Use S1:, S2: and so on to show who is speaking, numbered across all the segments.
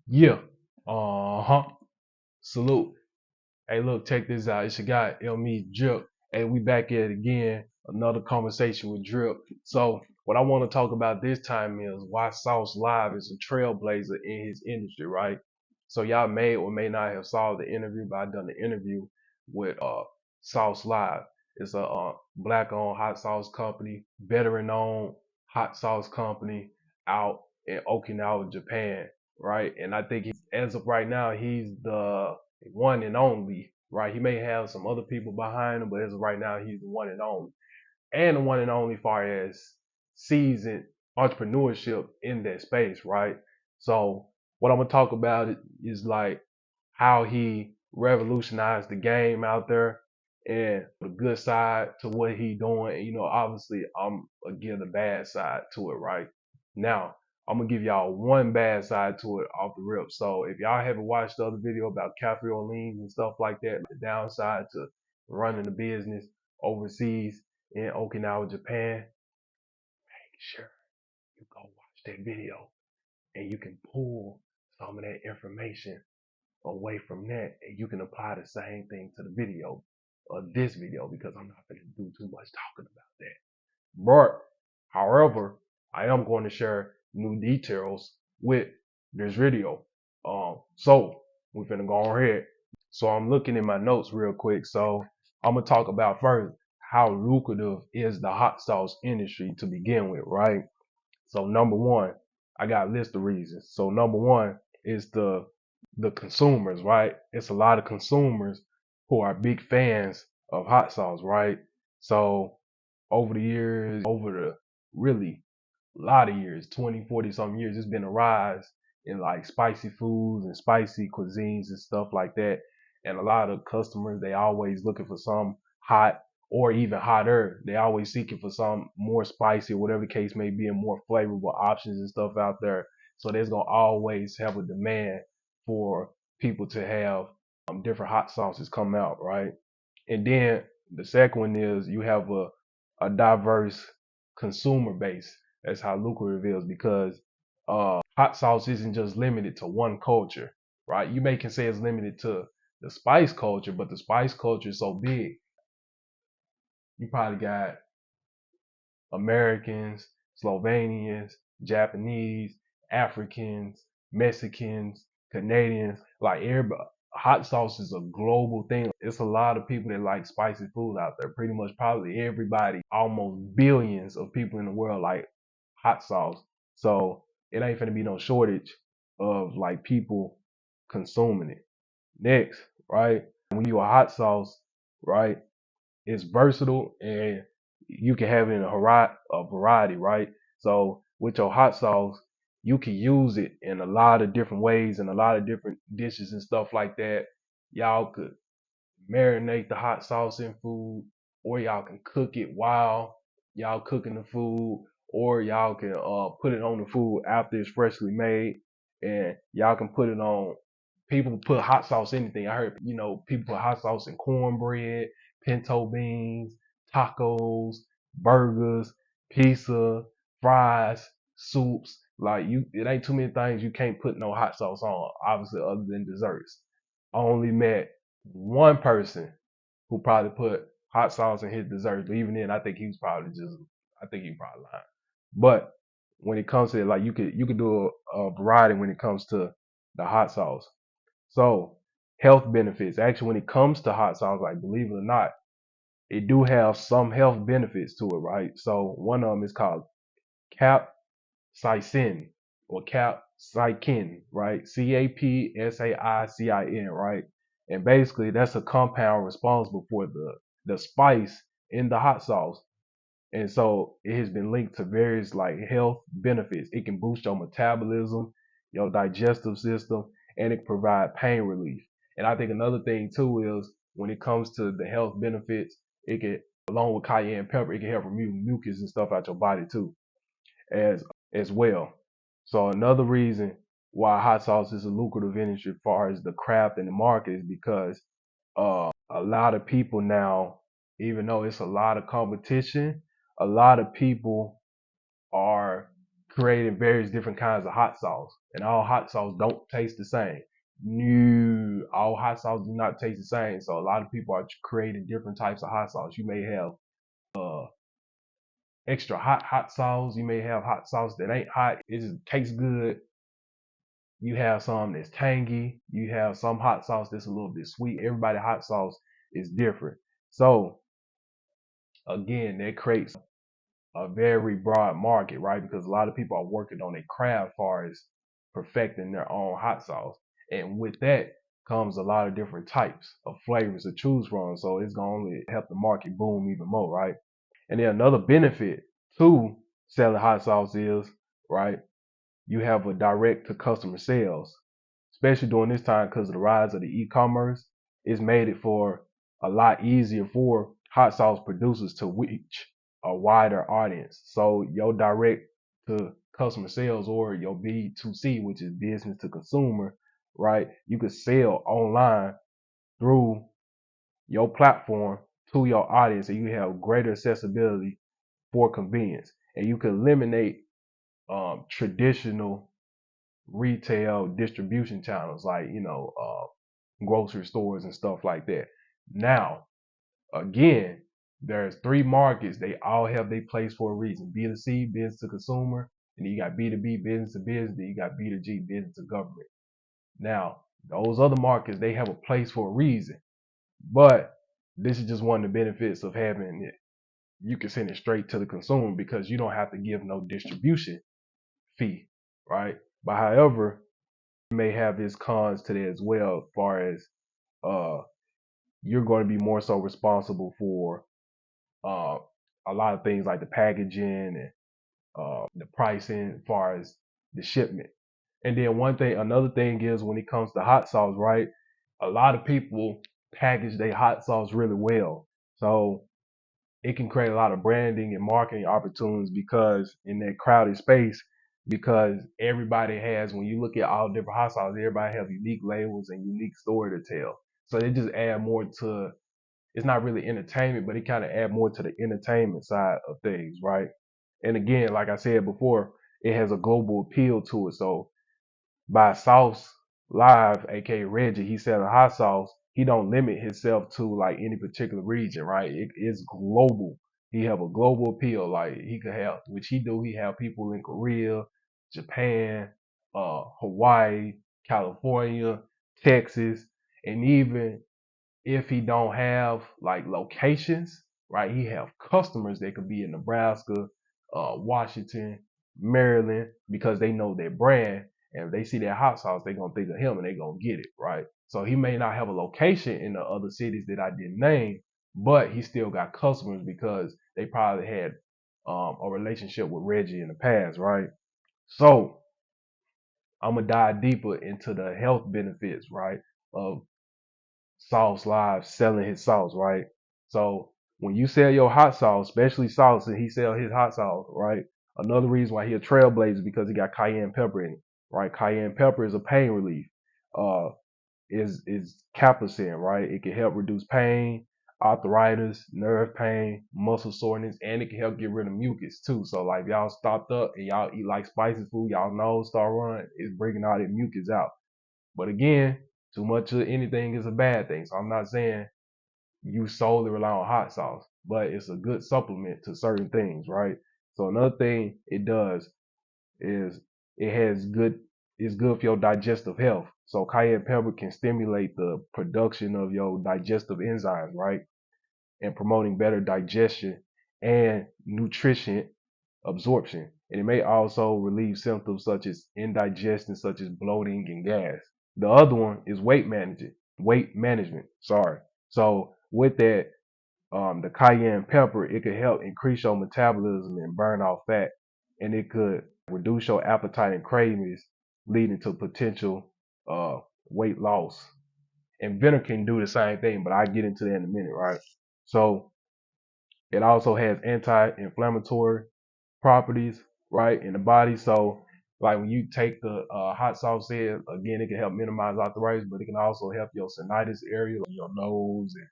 S1: Yeah. Uh-huh. Salute. Hey, look, check this out. It's your guy, Elmi Drip. Hey, we back at it again. Another conversation with Drip. So, what I want to talk about this time is why Sauce Live is a trailblazer in his industry, right? So, y'all may or may not have saw the interview, but I done the interview with Sauce Live. It's a black-owned hot sauce company, veteran-owned hot sauce company out in Okinawa, Japan, right? And I think as of right now, he's the one and only, right? He may have some other people behind him, but as of right now, he's the one and only. And the one and only far as seasoned entrepreneurship in that space, right? So what I'm gonna talk about is like how he revolutionized the game out there and the good side to what he doing. And, obviously I'm again the bad side to it, right? Now, I'm gonna give y'all one bad side to it off the rip. So if y'all haven't watched the other video about Cafe Orleans and stuff like that, the downside to running the business overseas in Okinawa, Japan, make sure you go watch that video and you can pull some of that information away from that, and you can apply the same thing to the video or this video because I'm not going to do too much talking about that. But however, I am going to share new details with this video. So we're gonna go ahead. So I'm looking in my notes real quick. So I'm gonna talk about first how lucrative is the hot sauce industry to begin with, right? So number one, I got a list of reasons. So number one is the consumers, right? It's a lot of consumers who are big fans of hot sauce, right? So over the years, over the really a lot of years, 20, 40 something years, there's been a rise in like spicy foods and spicy cuisines and stuff like that. And a lot of customers, they always looking for some hot or even hotter. They always seeking for some more spicy or whatever the case may be and more flavorful options and stuff out there. So there's going to always have a demand for people to have different hot sauces come out, right? And then the second one is you have a diverse consumer base. That's how lucrative it is because hot sauce isn't just limited to one culture, right? You may can say it's limited to the spice culture, but the spice culture is so big. You probably got Americans, Slovenians, Japanese, Africans, Mexicans, Canadians, like everybody. Hot sauce is a global thing. It's a lot of people that like spicy food out there. Pretty much probably everybody, almost billions of people in the world like hot sauce. So it ain't gonna be no shortage of like people consuming it. Next, right? When you a hot sauce, right? It's versatile and you can have it in a variety, right? So with your hot sauce, you can use it in a lot of different ways and a lot of different dishes and stuff like that. Y'all could marinate the hot sauce in food, or y'all can cook it while y'all cooking the food, or y'all can put it on the food after it's freshly made, and y'all can put it on. People put hot sauce anything. I heard people put hot sauce in cornbread, pinto beans, tacos, burgers, pizza, fries, soups. Like it ain't too many things you can't put no hot sauce on. Obviously, other than desserts. I only met one person who probably put hot sauce in his desserts, but even then, I think he probably lying. But when it comes to it, like you could do a variety when it comes to the hot sauce. So health benefits. Actually, when it comes to hot sauce, like believe it or not, it do have some health benefits to it, right? So one of them is called capsaicin or capsaicin, right? CAPSAICIN, right? And basically, that's a compound responsible for the spice in the hot sauce. And so it has been linked to various like health benefits. It can boost your metabolism, your digestive system, and it can provide pain relief. And I think another thing too is when it comes to the health benefits, it can, along with cayenne pepper, it can help remove mucus and stuff out your body too, as well. So another reason why hot sauce is a lucrative industry as far as the craft and the market is because a lot of people now, even though it's a lot of competition, a lot of people are creating various different kinds of hot sauce, and all hot sauce don't taste the same. No, all hot sauce do not taste the same. So a lot of people are creating different types of hot sauce. You may have uh extra hot sauce. You may have hot sauce that ain't hot. It just tastes good. You have some that's tangy. You have some hot sauce that's a little bit sweet. Everybody hot sauce is different. So again, that creates a very broad market, right? Because a lot of people are working on a craft as far as perfecting their own hot sauce. And with that comes a lot of different types of flavors to choose from. So it's going to only help the market boom even more, right? And then another benefit to selling hot sauce is, right, you have a direct to customer sales, especially during this time because of the rise of the e-commerce. It's made it for a lot easier for hot sauce producers to reach a wider audience. So your direct to customer sales or your B2C, which is business to consumer, right? You could sell online through your platform to your audience, and you have greater accessibility for convenience, and you can eliminate traditional retail distribution channels like grocery stores and stuff like that. Now, again, there's three markets. They all have their place for a reason: B2C, business to consumer, and then you got B2B, business to business. Then you got B2G, business to government. Now, those other markets, they have a place for a reason, but this is just one of the benefits of having it. You can send it straight to the consumer because you don't have to give no distribution fee, right? But however, it may have its cons to that as well, as far as uh, you're going to be more so responsible for uh, a lot of things like the packaging and the pricing, as far as the shipment. And then another thing is when it comes to hot sauce, right? A lot of people package their hot sauce really well. So it can create a lot of branding and marketing opportunities because in that crowded space, because everybody has, when you look at all different hot sauces, everybody has unique labels and unique story to tell. So they just add more to, it's not really entertainment, but it kind of add more to the entertainment side of things, right? And again, like I said before, it has a global appeal to it. So by Sauce Live, aka Reggie, he selling hot sauce. He don't limit himself to like any particular region, right? It is global. He have a global appeal. Like he could have, which he do. He have people in Korea, Japan, Hawaii, California, Texas, and even if he don't have like locations, right? He have customers that could be in Nebraska, Washington, Maryland, because they know their brand. And if they see that hot sauce, they're gonna think of him and they're gonna get it, right? So he may not have a location in the other cities that I didn't name, but he still got customers because they probably had a relationship with Reggie in the past, right? So I'm gonna dive deeper into the health benefits, right, of Sauce Live selling his sauce, right? So when you sell your hot sauce, especially sauce, and he sell his hot sauce, right? Another reason why he a trailblazer is because he got cayenne pepper in it, right? Cayenne pepper is a pain relief. Uh, is capsaicin, right? It can help reduce pain, arthritis, nerve pain, muscle soreness, and it can help get rid of mucus too. So like if y'all stopped up and y'all eat like spicy food, y'all nose start running, it's bringing all that mucus out. But again, too much of anything is a bad thing. So I'm not saying you solely rely on hot sauce, but it's a good supplement to certain things, right? So another thing it does is it has good it's good for your digestive health. So cayenne pepper can stimulate the production of your digestive enzymes, right? And promoting better digestion and nutrition absorption. And it may also relieve symptoms such as indigestion, such as bloating and gas. The other one is weight management. Sorry. So with that, the cayenne pepper, it could help increase your metabolism and burn off fat, and it could reduce your appetite and cravings, leading to potential uh, weight loss. And vinegar can do the same thing, but I get into that in a minute, right? So it also has anti-inflammatory properties, right, in the body. So like when you take the hot sauce in, again, it can help minimize arthritis, but it can also help your sinusitis area, like your nose and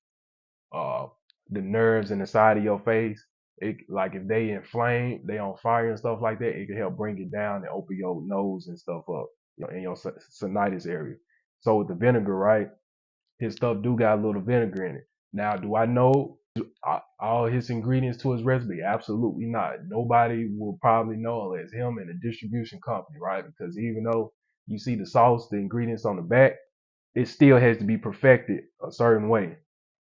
S1: uh, the nerves in the side of your face. It like if they inflamed, they on fire and stuff like that, it can help bring it down and open your nose and stuff up, in your sinusitis area. So with the vinegar, right? His stuff do got a little vinegar in it. Now, do I know all his ingredients to his recipe? Absolutely not. Nobody will probably know unless him and the distribution company, right? Because even though you see the sauce, the ingredients on the back, it still has to be perfected a certain way.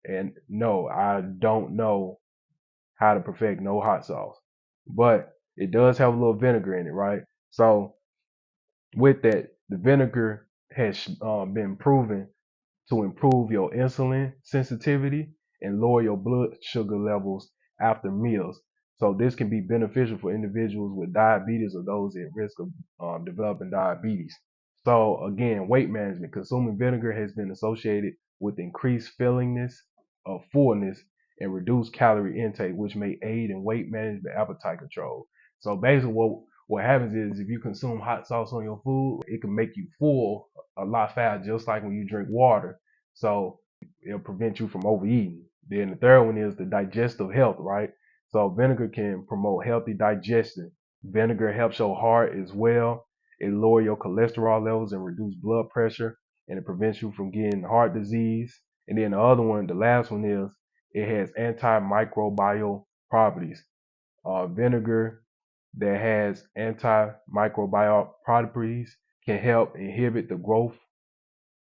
S1: And no, I don't know how to perfect no hot sauce, but it does have a little vinegar in it, right? So with that, the vinegar has been proven to improve your insulin sensitivity and lower your blood sugar levels after meals. So this can be beneficial for individuals with diabetes or those at risk of developing diabetes. So again, weight management. Consuming vinegar has been associated with increased fillingness of fullness and reduced calorie intake, which may aid in weight management, appetite control. So basically what happens is if you consume hot sauce on your food, it can make you full a lot faster, just like when you drink water. So it'll prevent you from overeating. Then the third one is the digestive health, right? So vinegar can promote healthy digestion. Vinegar helps your heart as well. It lower your cholesterol levels and reduce blood pressure, and it prevents you from getting heart disease. And then the other one, the last one is it has antimicrobial properties. Vinegar that has antimicrobial properties can help inhibit the growth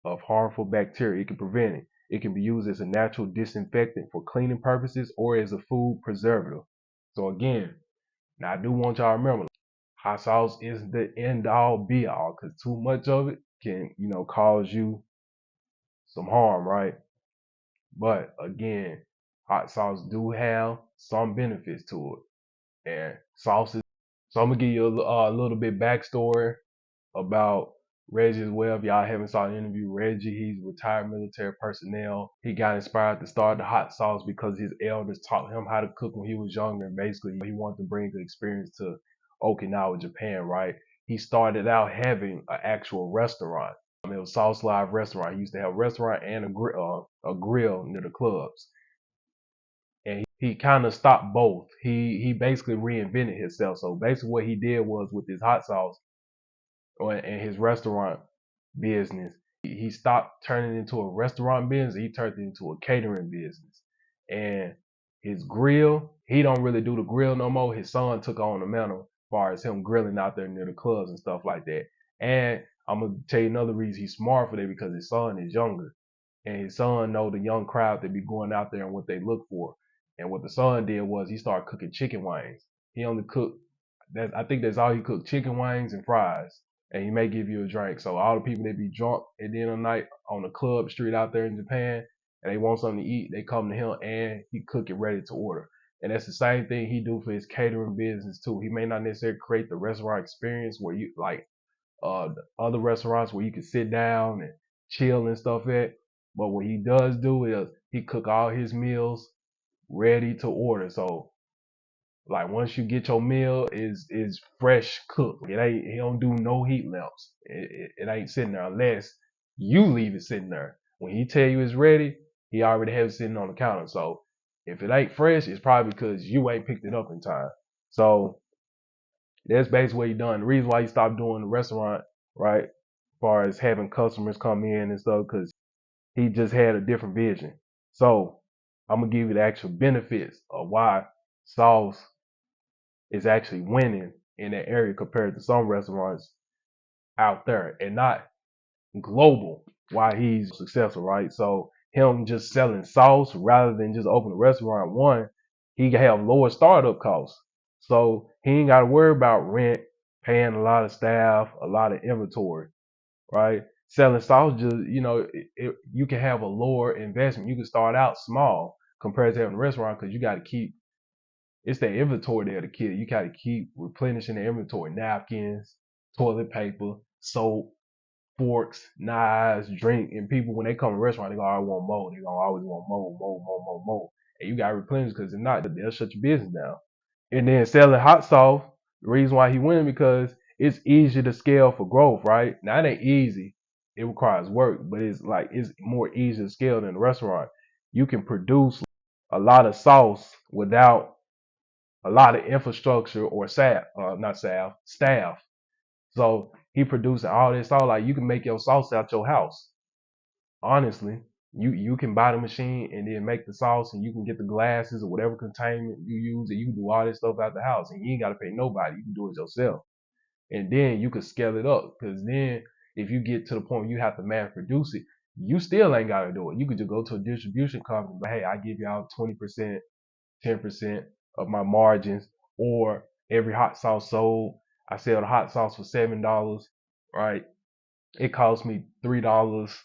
S1: of harmful bacteria. It can prevent it. It can be used as a natural disinfectant for cleaning purposes or as a food preservative. So again, now I do want y'all to remember, hot sauce isn't the end all be all because too much of it can, cause you some harm, right? But again, hot sauce do have some benefits to it. And sauces. So I'm gonna give you a little bit backstory about Reggie as well. If y'all haven't saw the interview, Reggie, he's retired military personnel. He got inspired to start the hot sauce because his elders taught him how to cook when he was younger. And basically, he wanted to bring the experience to Okinawa, Japan, right? He started out having an actual restaurant. It was Sauce Live Restaurant. He used to have a restaurant and a grill near the clubs. And he kind of stopped both. He basically reinvented himself. So basically, what he did was with his hot sauce, or in his restaurant business, he stopped turning into a restaurant business. He turned it into a catering business. And his grill, he don't really do the grill no more. His son took on the mantle as far as him grilling out there near the clubs and stuff like that. And I'm gonna tell you another reason he's smart for that, because his son is younger. And his son know the young crowd that be going out there and what they look for. And what the son did was he started cooking chicken wings. He only cooked I think that's all he cooked: chicken wings and fries. And he may give you a drink. So all the people that be drunk at the end of the night on the club street out there in Japan and they want something to eat, they come to him and he cook it ready to order. And that's the same thing he do for his catering business too. He may not necessarily create the restaurant experience where you like the other restaurants where you can sit down and chill and stuff at. But what he does do is he cook all his meals ready to order. So like once you get your meal, is fresh cooked. It ain't He don't do no heat lamps. It ain't sitting there unless you leave it sitting there. When he tell you it's ready, he already has it sitting on the counter. So if it ain't fresh, it's probably because you ain't picked it up in time. So that's basically what he done. The reason why he stopped doing the restaurant, right, as far as having customers come in and stuff, because he just had a different vision. So I'm gonna give you the actual benefits of why sauce is actually winning in that area compared to some restaurants out there, and not global, why he's successful, right? So him just selling sauce rather than just opening a restaurant, one, he can have lower startup costs. So he ain't got to worry about rent, paying a lot of staff, a lot of inventory, right? Selling sauce, just, you can have a lower investment. You can start out small compared to having a restaurant, because you got to keep, it's the inventory there, the kid. You gotta keep replenishing the inventory: napkins, toilet paper, soap, forks, knives, drink. And people, when they come to a restaurant, they go, I want more. They gonna always want more, more, more, more, more. And you gotta replenish, because if not, they'll shut your business down. And then selling hot sauce, the reason why he winning, because it's easier to scale for growth, right? Now it ain't easy. It requires work, but it's more easy to scale than a restaurant. You can produce a lot of sauce without a lot of infrastructure or staff. So he producing all this sauce. Like you can make your sauce out your house. Honestly, you can buy the machine and then make the sauce, and you can get the glasses or whatever containment you use, and you can do all this stuff out the house, and you ain't gotta pay nobody. You can do it yourself, and then you can scale it up. Because then if you get to the point where you have to mass produce it, you still ain't gotta do it. You could just go to a distribution company, but hey, I give y'all 20%, 10% of my margins, or every hot sauce sold, I sell the hot sauce for $7, right? It cost me $3.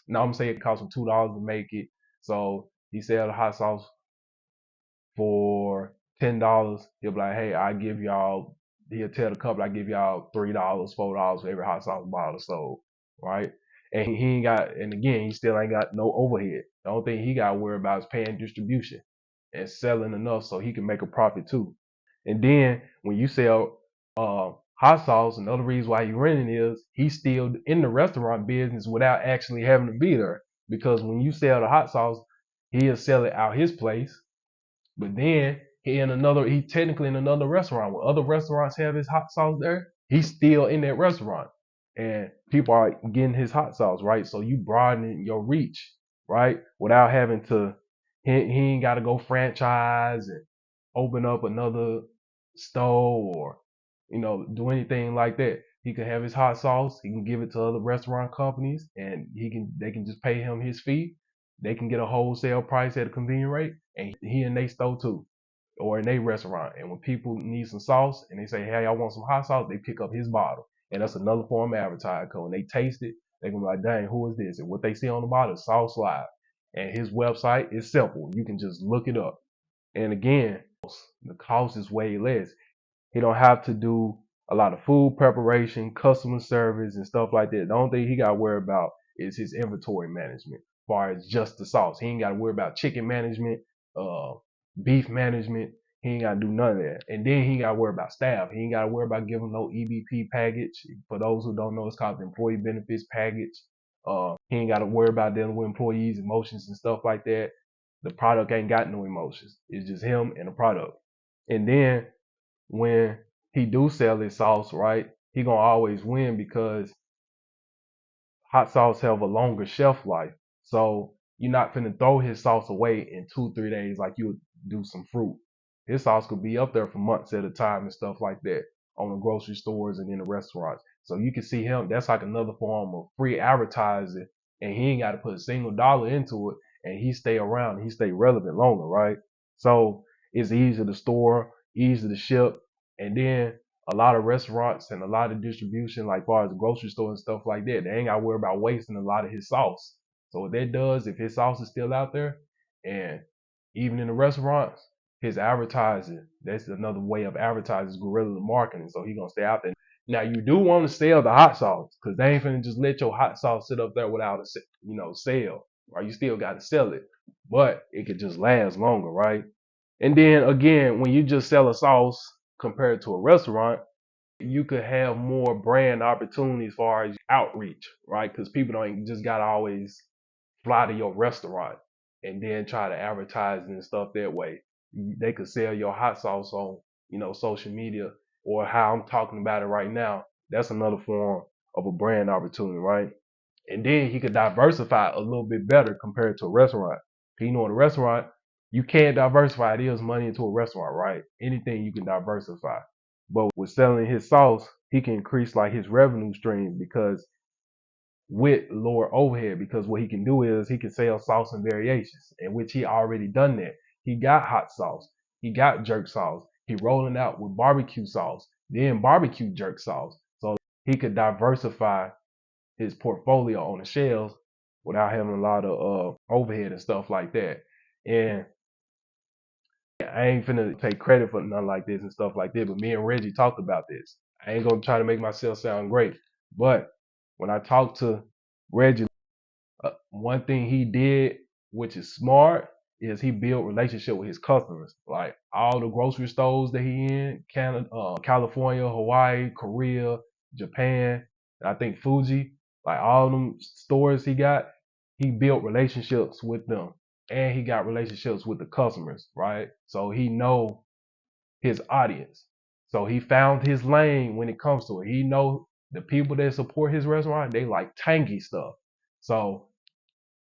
S1: No, I'm gonna say it cost me $2 to make it. So he sell the hot sauce for $10. He'll be like, hey, I give y'all. He'll tell the couple, I give y'all $3, $4 for every hot sauce bottle sold, right? And he ain't got, and again, he still ain't got no overhead. The only thing he got to worry about is paying distribution and selling enough so he can make a profit too. And then when you sell hot sauce, another reason why he renting is he's still in the restaurant business without actually having to be there. Because when you sell the hot sauce, he'll sell it out his place, but then he technically in another restaurant. When other restaurants have his hot sauce there, he's still in that restaurant. And people are getting his hot sauce, right? So you broaden your reach, right? Without having to he ain't gotta go franchise and open up another store or, do anything like that. He can have his hot sauce, he can give it to other restaurant companies, and they can just pay him his fee. They can get a wholesale price at a convenient rate, and he in they store too, or in their restaurant. And when people need some sauce and they say, hey, I want some hot sauce, they pick up his bottle. And that's another form of advertising. When they taste it, they can be like, dang, who is this? And what they see on the bottle is Sauce Live. And his website is simple. You can just look it up. And again, the cost is way less. He don't have to do a lot of food preparation, customer service, and stuff like that. The only thing he got to worry about is his inventory management, as far as just the sauce. He ain't got to worry about chicken management, uh, beef management. He ain't got to do none of that. And then he ain't got to worry about staff. He ain't got to worry about giving no EBP package. For those who don't know, it's called the employee benefits package. He ain't got to worry about dealing with employees' emotions and stuff like that. The product ain't got no emotions. It's just him and the product. And then when he do sell his sauce, right, he gonna always win because hot sauce have a longer shelf life. So you're not finna throw his sauce away in 2-3 days like you would do some fruit. His sauce could be up there for months at a time and stuff like that on the grocery stores and in the restaurants. So you can see him. That's like another form of free advertising, and he ain't got to put a single dollar into it, and he stay around. He stay relevant longer, right? So it's easy to store, easy to ship, and then a lot of restaurants and a lot of distribution, like far as the grocery store and stuff like that, they ain't got to worry about wasting a lot of his sauce. So what that does, if his sauce is still out there, and even in the restaurants, his advertising, that's another way of advertising, is guerrilla marketing. So he gonna stay out there. Now you do want to sell the hot sauce, because they ain't finna just let your hot sauce sit up there without a sale. Right? You still got to sell it, but it could just last longer, right? And then again, when you just sell a sauce compared to a restaurant, you could have more brand opportunities as far as outreach, right? Because people don't just gotta always fly to your restaurant and then try to advertise and stuff that way. They could sell your hot sauce on, social media, or how I'm talking about it right now. That's another form of a brand opportunity, right? And then he could diversify a little bit better compared to a restaurant. In a restaurant, you can't diversify. It is money into a restaurant, right? Anything you can diversify. But with selling his sauce, he can increase like his revenue streams because with lower overhead, because what he can do is he can sell sauce and variations, in which he already done that. He got hot sauce, he got jerk sauce, he rolling out with barbecue sauce, then barbecue jerk sauce. So he could diversify his portfolio on the shelves without having a lot of overhead and stuff like that. And I ain't finna take credit for nothing like this and stuff like that, but me and Reggie talked about this. I ain't gonna try to make myself sound great, but when I talked to Reggie, one thing he did, which is smart, is he built relationship with his customers. Like all the grocery stores that he in, Canada, California, Hawaii, Korea, Japan, and I think Fuji, like all them stores he built relationships with them, and he got relationships with the customers, right? So he know his audience. So he found his lane when it comes to it. He know the people that support his restaurant, they like tangy stuff. So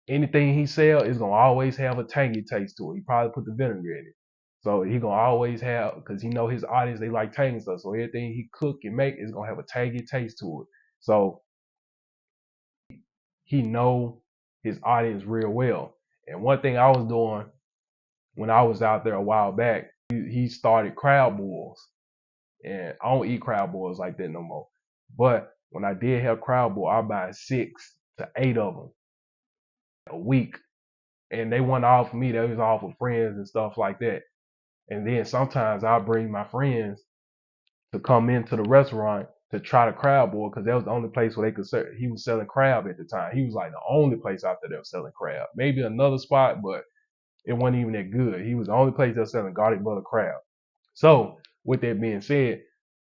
S1: anything he sell is gonna always have a tangy taste to it. He probably put the vinegar in it. So he gonna always have, because he know his audience, they like tangy stuff. So everything he cook and make is gonna have a tangy taste to it. So he know his audience real well. And one thing I was doing when I was out there a while back, he started crab boils. And I don't eat crab boils like that no more. But when I did have crab boil, I buy 6 to 8 of them a week. And they weren't all for me. They was all for friends and stuff like that. And then sometimes I'll bring my friends to come into the restaurant to try the crab boil because that was the only place where they could sell. He was selling crab at the time. He was like the only place out there that was selling crab. Maybe another spot, but it wasn't even that good. He was the only place that was selling garlic butter crab. So with that being said,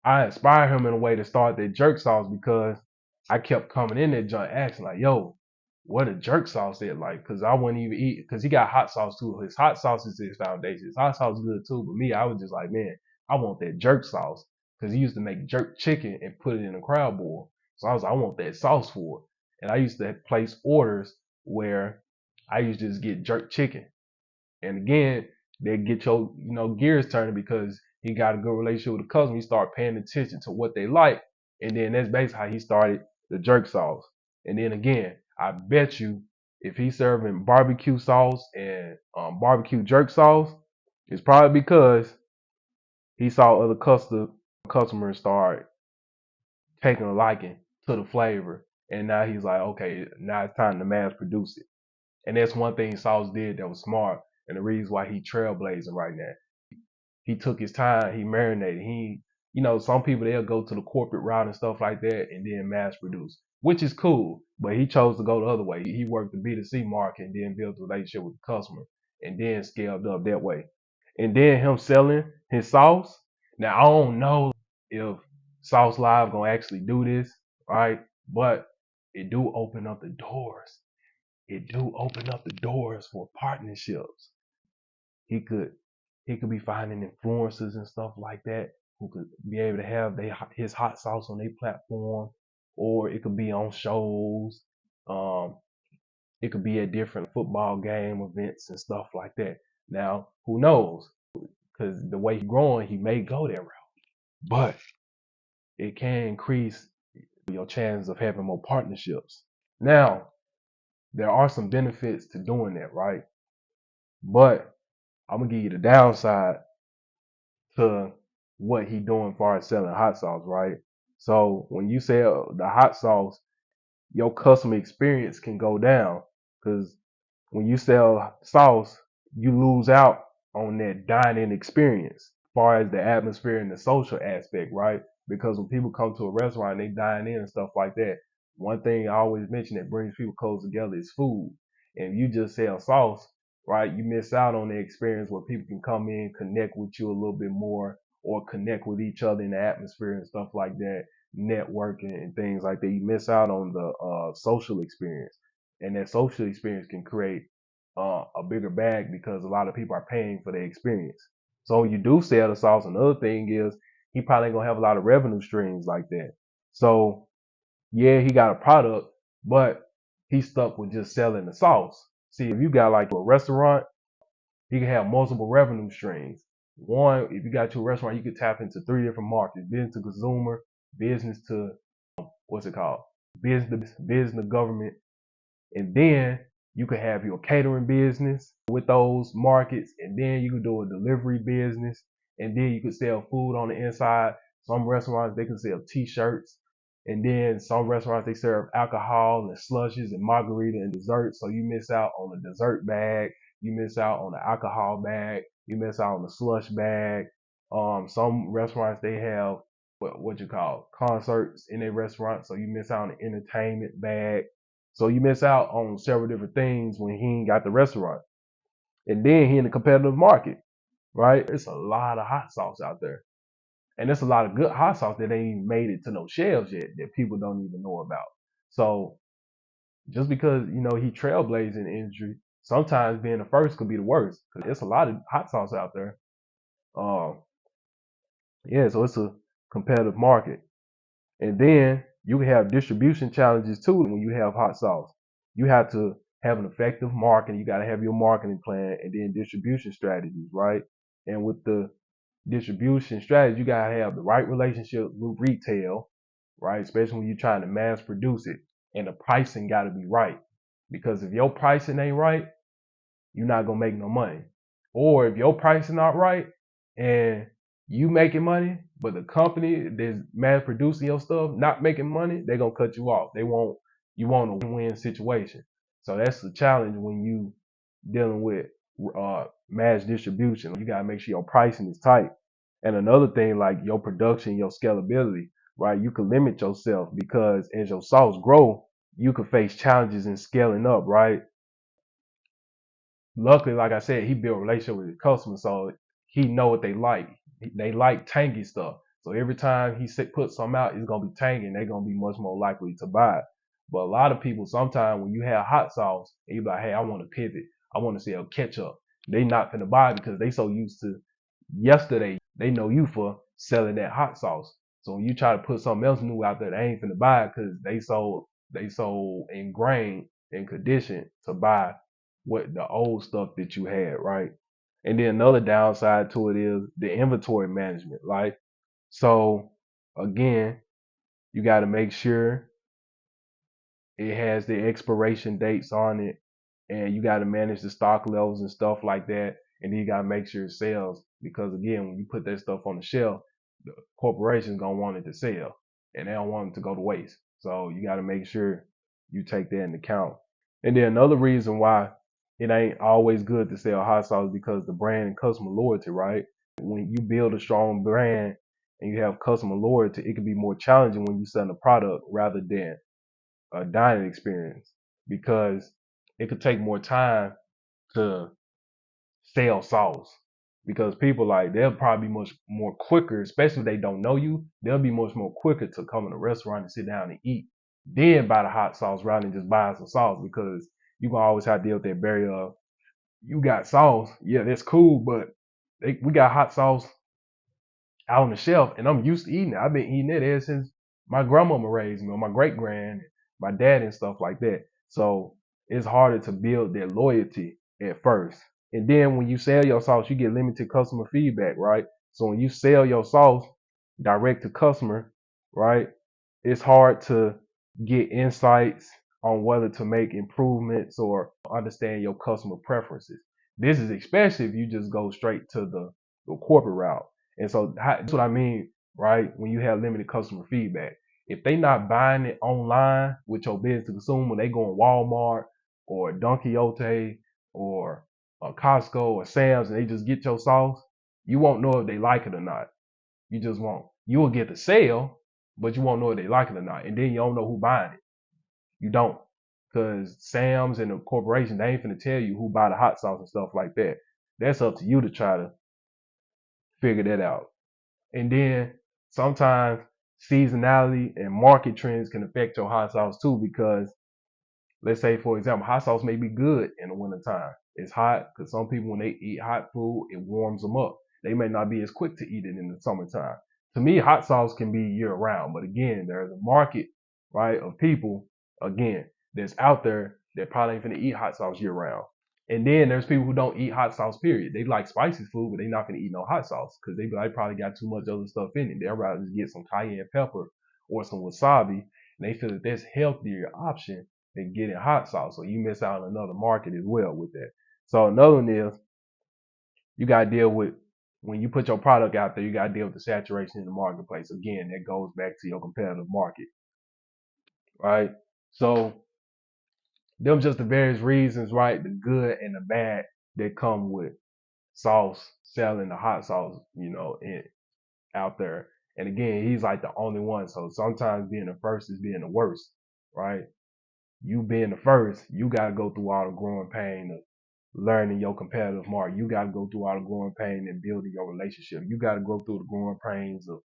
S1: I inspired him in a way to start that jerk sauce because I kept coming in that joint asking like, yo, what a jerk sauce is like, because I wouldn't even eat, because he got hot sauce too. His hot sauce is his foundation. His hot sauce is good too, but me, I was just like, man, I want that jerk sauce, because he used to make jerk chicken and put it in a crab boil. So I was like, I want that sauce for it. And I used to place orders where I used to just get jerk chicken. And again, they get your, gears turning because he got a good relationship with the customer. He started paying attention to what they like. And then that's basically how he started the jerk sauce. And then again, I bet you if he's serving barbecue sauce and barbecue jerk sauce, it's probably because he saw other customers start taking a liking to the flavor. And now he's like, okay, now it's time to mass produce it. And that's one thing Sauce did that was smart. And the reason why he trailblazing right now. He took his time, he marinated. Some people they'll go to the corporate route and stuff like that and then mass produce, which is cool. But he chose to go the other way. He worked the B2C market and then built a relationship with the customer and then scaled up that way. And then him selling his sauce. Now I don't know if Sauce Live gonna actually do this, right? But it do open up the doors. It do open up the doors for partnerships. He could he could be finding influencers and stuff like that who could be able to have his hot sauce on their platform, or it could be on shows. Um, it could be at different football game events and stuff like that. Now, who knows? Because the way he's growing, he may go that route, but it can increase your chances of having more partnerships. Now, there are some benefits to doing that, right? But I'm gonna give you the downside to what he doing as far as selling hot sauce, right? So when you sell the hot sauce, your customer experience can go down because when you sell sauce, you lose out on that dining experience as far as the atmosphere and the social aspect, right? Because when people come to a restaurant, they dine in and stuff like that. One thing I always mention that brings people close together is food. And if you just sell sauce, right, you miss out on the experience where people can come in, connect with you a little bit more, or connect with each other in the atmosphere and stuff like that, networking and things like that. You miss out on the social experience, and that social experience can create a bigger bag because a lot of people are paying for the experience. So when you do sell the sauce, another thing is he probably ain't gonna have a lot of revenue streams like that. So yeah, he got a product, but he's stuck with just selling the sauce. See, if you got like a restaurant, you can have multiple revenue streams. One, if you got your restaurant, you could tap into 3 different markets: business to consumer, business to what's it called? Business to government, and then you could have your catering business with those markets, and then you could do a delivery business, and then you could sell food on the inside. Some restaurants they can sell t-shirts, and then some restaurants they serve alcohol and slushes and margarita and desserts. So you miss out on the dessert bag, you miss out on the alcohol bag, you miss out on the slush bag. Some restaurants they have what you call concerts in their restaurant, so you miss out on the entertainment bag. So you miss out on several different things when he ain't got the restaurant. And then he in the competitive market, right? It's a lot of hot sauce out there. And there's a lot of good hot sauce that ain't even made it to no shelves yet that people don't even know about. So just because, he trailblazing in the industry, sometimes being the first could be the worst. Because there's a lot of hot sauce out there. Um, Yeah, so it's a competitive market. And then you can have distribution challenges too when you have hot sauce. You have to have an effective marketing. You got to have your marketing plan and then distribution strategies, right? And with the distribution strategy, you got to have the right relationship with retail, right? Especially when you're trying to mass produce it. And the pricing got to be right. Because if your pricing ain't right, you're not gonna make no money. Or if your pricing not right and you making money, but the company that's mass producing your stuff not making money, they gonna cut you off. They want you want a win-win situation. So that's the challenge when you dealing with mass distribution. You gotta make sure your pricing is tight. And another thing like your production, your scalability, right? You can limit yourself because as your sauce grow, you can face challenges in scaling up, right? Luckily, like I said, he built a relationship with his customers, so he know what they like. They like tangy stuff. So every time he put something out, it's gonna be tangy, and they're gonna be much more likely to buy it. But a lot of people, sometimes when you have hot sauce, and you be like, "Hey, I want to pivot. I want to sell ketchup." They not gonna buy it because they so used to yesterday. They know you for selling that hot sauce. So when you try to put something else new out there, they ain't finna buy it because they so ingrained and conditioned to buy what the old stuff that you had, right? And then another downside to it is the inventory management, right? So again, you got to make sure it has the expiration dates on it, and you got to manage the stock levels and stuff like that. And then you got to make sure it sells because again, when you put that stuff on the shelf, the corporation's gonna want it to sell, and they don't want it to go to waste. So you got to make sure you take that into account. And then another reason why it ain't always good to sell hot sauce because the brand and customer loyalty, right? When you build a strong brand and you have customer loyalty, it can be more challenging when you sell a product rather than a dining experience because it could take more time to sell sauce because people like they'll probably be much more quicker, especially if they don't know you. They'll be much more quicker to come in a restaurant and sit down and eat, then buy the hot sauce rather than just buying some sauce because you gonna always have to deal with that barrier of you got sauce, yeah, that's cool, but we got hot sauce out on the shelf, and I'm used to eating it. I've been eating it ever since my grandmama raised me, or my great grand, my dad, and stuff like that. So it's harder to build that loyalty at first. And then when you sell your sauce, you get limited customer feedback, right? So when you sell your sauce direct to customer, right, it's hard to get insights on whether to make improvements or understand your customer preferences. This is especially if you just go straight to the corporate route. And so that's what I mean, right? When you have limited customer feedback. If they not buying it online with your business to consume, when they go in Walmart or Don Quixote or Costco or Sam's and they just get your sauce, you won't know if they like it or not. You just won't. You will get the sale, but you won't know if they like it or not. And then you don't know who buying it. You don't. Because Sam's and the corporation, they ain't finna tell you who buy the hot sauce and stuff like that. That's up to you to try to figure that out. And then sometimes seasonality and market trends can affect your hot sauce too, because let's say, for example, hot sauce may be good in the wintertime. It's hot because some people, when they eat hot food, it warms them up. They may not be as quick to eat it in the summertime. To me, hot sauce can be year round. But again, there's a market, right, of people, again, that's out there that probably ain't finna eat hot sauce year round. And then there's people who don't eat hot sauce, period. They like spicy food, but they're not gonna eat no hot sauce because they probably got too much other stuff in it. They'd rather just get some cayenne pepper or some wasabi, and they feel that that's healthier option than getting hot sauce. So you miss out on another market as well with that. So another one is you gotta deal with when you put your product out there, you gotta deal with the saturation in the marketplace. Again, that goes back to your competitive market, right? So them just the various reasons, right? The good and the bad that come with sauce selling the hot sauce, out there. And again, he's like the only one. So sometimes being the first is being the worst, right? You being the first, you got to go through all the growing pain of learning your competitive market. You got to go through all the growing pain and building your relationship. You got to go through the growing pains of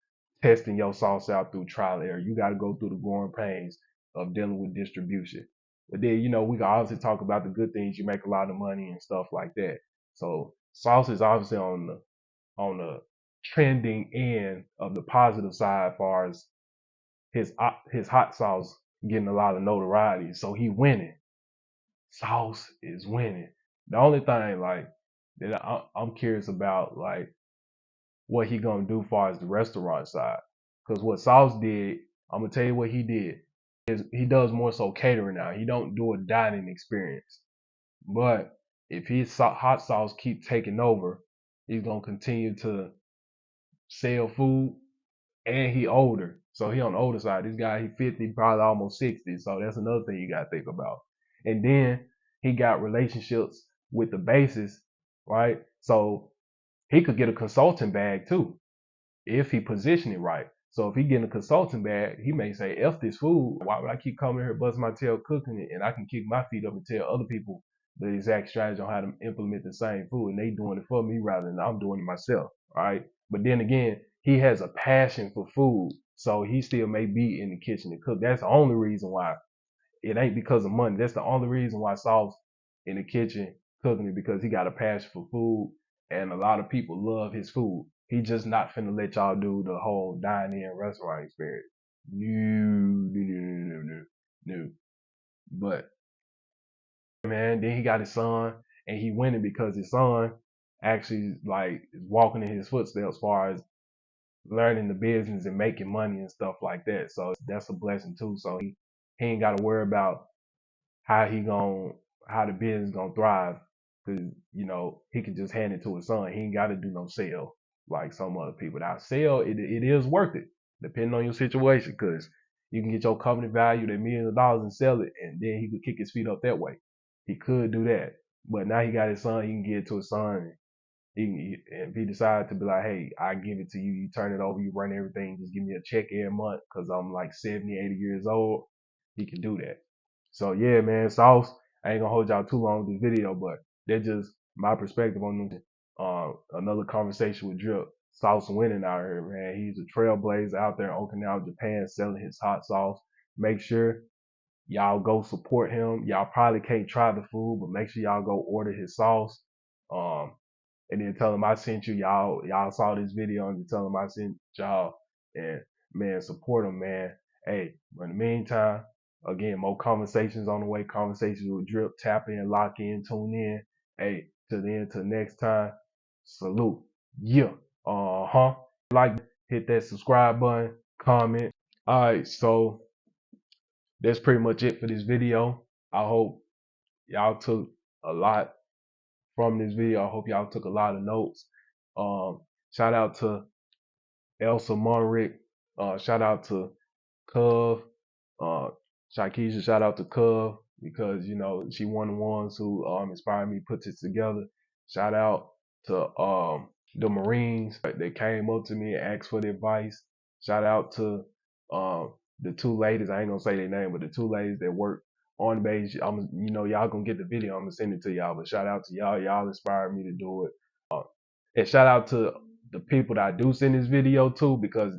S1: testing your sauce out through trial and error. You got to go through the growing pains of dealing with distribution. But then, we can obviously talk about the good things. You make a lot of money and stuff like that. So sauce is obviously on the trending in of the positive side as far as his hot sauce getting a lot of notoriety. So he winning. Sauce is winning. The only thing like that I'm curious about, like what he gonna do far as the restaurant side. Cause what Sauce did, I'm gonna tell you what he did. Is he does more so catering now. He don't do a dining experience. But if his hot sauce keep taking over, he's gonna continue to sell food, and he older. So he on the older side. This guy, he 50, probably almost 60. So that's another thing you gotta think about. And then he got relationships with the bases, right? So he could get a consulting bag too if he position it right. So if he get a consulting bag, he may say, F this food. Why would I keep coming here busting my tail cooking it, and I can kick my feet up and tell other people the exact strategy on how to implement the same food, and they doing it for me rather than I'm doing it myself, right? But then again, he has a passion for food, so he still may be in the kitchen to cook. That's the only reason why. It ain't because of money. That's the only reason why Sauce in the kitchen cooking it, because he got a passion for food, and a lot of people love his food. He just not finna let y'all do the whole dine-in restaurant experience. No. But man, then he got his son, and he winning because his son actually like is walking in his footsteps as far as learning the business and making money and stuff like that. So that's a blessing too. So he ain't got to worry about how he gon' how the business gonna thrive, because he can just hand it to his son. He ain't got to do no sale like some other people. Now sell it is worth it depending on your situation, because you can get your company valued at millions of dollars and sell it, and then he could kick his feet up that way. He could do that, but now he got his son. He can get it to his son. And if he decided to be like, hey, I give it to you, you turn it over, you run everything, just give me a check every month because I'm like 70, 80 years old, he can do that. So yeah, man, Sauce, I ain't gonna hold y'all too long with this video, but that's just my perspective on them. Another conversation with Drip. Sauce winning out here, man. He's a trailblazer out there in Okinawa, Japan, selling his hot sauce. Make sure y'all go support him. Y'all probably can't try the food, but make sure y'all go order his sauce. Um, and then tell him I sent you. Y'all saw this video, and tell him I sent y'all. And man, support him, man. Hey, but in the meantime, again, more conversations on the way. Conversations with Drip. Tap in, lock in, tune in. Hey, till then, till next time. Salute. Yeah. Like, hit that subscribe button, comment. All right, so that's pretty much it for this video. I hope y'all took a lot from this video. I hope y'all took a lot of notes. Shout out to Elsa Monrick. Shout out to Cove. Uh, Shakisha, shout out to Cove, because she one of the ones who inspired me to put this together. Shout out to the Marines that came up to me and asked for the advice. Shout out to the two ladies. I ain't gonna say their name, but the two ladies that work on the base. Y'all gonna get the video. I'm gonna send it to y'all. But shout out to y'all. Y'all inspired me to do it. And shout out to the people that I do send this video to, because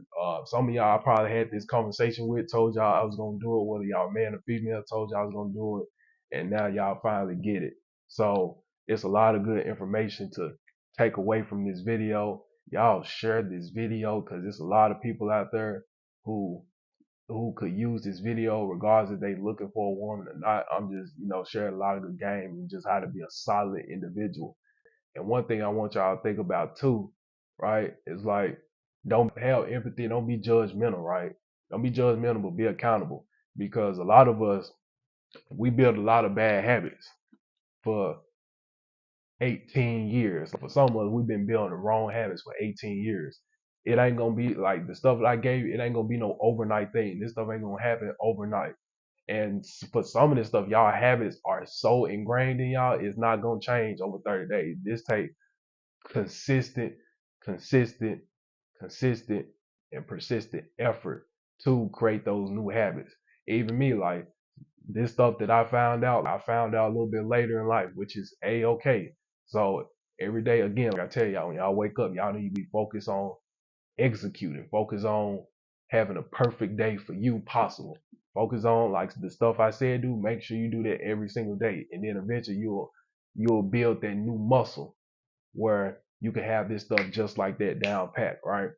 S1: some of y'all I probably had this conversation with, told y'all I was gonna do it, whether y'all man or female, told y'all I was gonna do it, and now y'all finally get it. So it's a lot of good information to take away from this video. Y'all share this video, because there's a lot of people out there who could use this video regardless if they looking for a woman or not. I'm just sharing a lot of good game and just how to be a solid individual. And one thing I want y'all to think about too, right, is like, don't have empathy, don't be judgmental, right? Don't be judgmental, but be accountable. Because a lot of us, we build a lot of bad habits for 18 years. For some of us, we've been building the wrong habits for 18 years. It ain't gonna be like the stuff that I gave you, it ain't gonna be no overnight thing. This stuff ain't gonna happen overnight. And for some of this stuff, y'all habits are so ingrained in y'all, it's not gonna change over 30 days. This takes consistent, consistent, consistent, and persistent effort to create those new habits. Even me, like this stuff that I found out a little bit later in life, which is a-okay. So every day, again, like I tell y'all, when y'all wake up, y'all need to be focused on executing, focus on having a perfect day for you possible. Focus on like the stuff I said do, make sure you do that every single day. And then eventually you'll build that new muscle where you can have this stuff just like that down pat, right?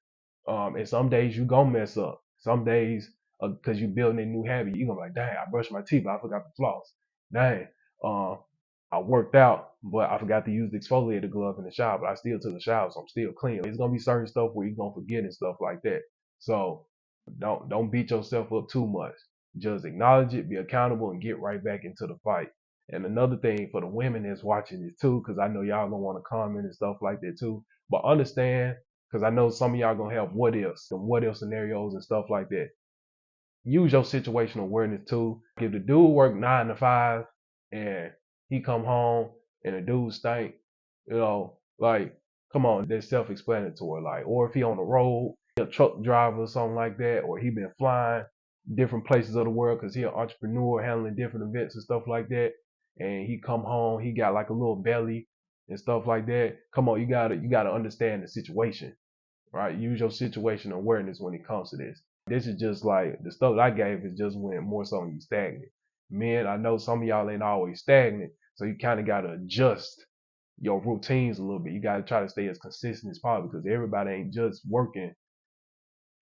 S1: And some days you gonna mess up. Some days, cause you building a new habit, you gonna be like, dang, I brushed my teeth, but I forgot to floss. Dang, uh, I worked out, but I forgot to use the exfoliator glove in the shower, but I still took the shower, so I'm still clean. It's gonna be certain stuff where you're gonna forget and stuff like that. So don't beat yourself up too much. Just acknowledge it, be accountable, and get right back into the fight. And another thing for the women that's watching this too, because I know y'all gonna want to comment and stuff like that too. But understand, because I know some of y'all gonna have what ifs, some what if scenarios and stuff like that. Use your situational awareness too. If the dude work 9 to 5 and he come home and the dude stink, like, come on, that's self-explanatory. Like, or if he on the road, he a truck driver or something like that, or he been flying different places of the world because he an entrepreneur handling different events and stuff like that, and he come home, he got like a little belly and stuff like that. Come on, you gotta understand the situation, right? Use your situational awareness when it comes to this. This is just like the stuff that I gave is just when more so you stagnant. Men, I know some of y'all ain't always stagnant, so you kind of got to adjust your routines a little bit. You got to try to stay as consistent as possible because everybody ain't just working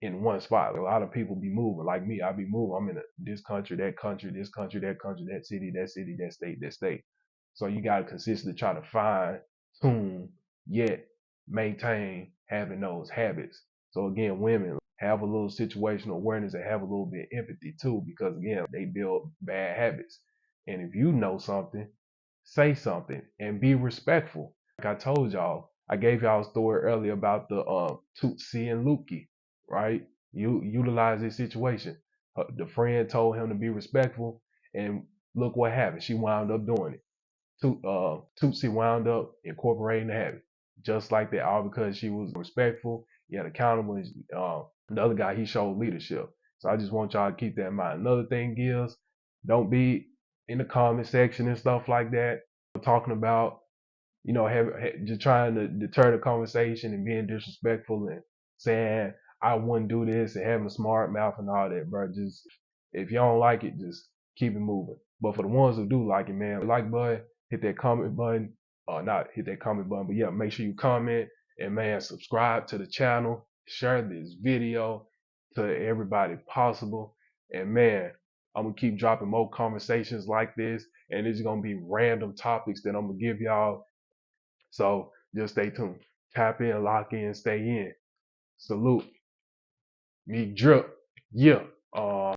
S1: in one spot. A lot of people be moving. Like me, I be moving. I'm in this country, that country, this country, that country, that city, that city, that state, that state. So you got to consistently try to fine tune, yet maintain having those habits. So again, women have a little situational awareness and have a little bit of empathy too, because again, they build bad habits. And if you know something, say something and be respectful. Like I told y'all, I gave y'all a story earlier about the Tootsie and Lukey, right? You utilize this situation. The friend told him to be respectful, and look what happened. She wound up doing it. Tootsie wound up incorporating the habit, just like that, all because she was respectful, yet accountable. And, the other guy, he showed leadership. So I just want y'all to keep that in mind. Another thing is, don't be in the comment section and stuff like that talking about, just trying to deter the conversation and being disrespectful and saying I wouldn't do this and having a smart mouth and all that, bro. Just if you don't like it, just keep it moving. But for the ones who do like it, man, like button, hit that comment button, or not hit that comment button, but yeah, make sure you comment and man, subscribe to the channel, share this video to everybody possible, and man, I'm gonna keep dropping more conversations like this, and it's gonna be random topics that I'm gonna give y'all, so just stay tuned. Tap in, lock in, stay in. Salute. Me drip. Yeah.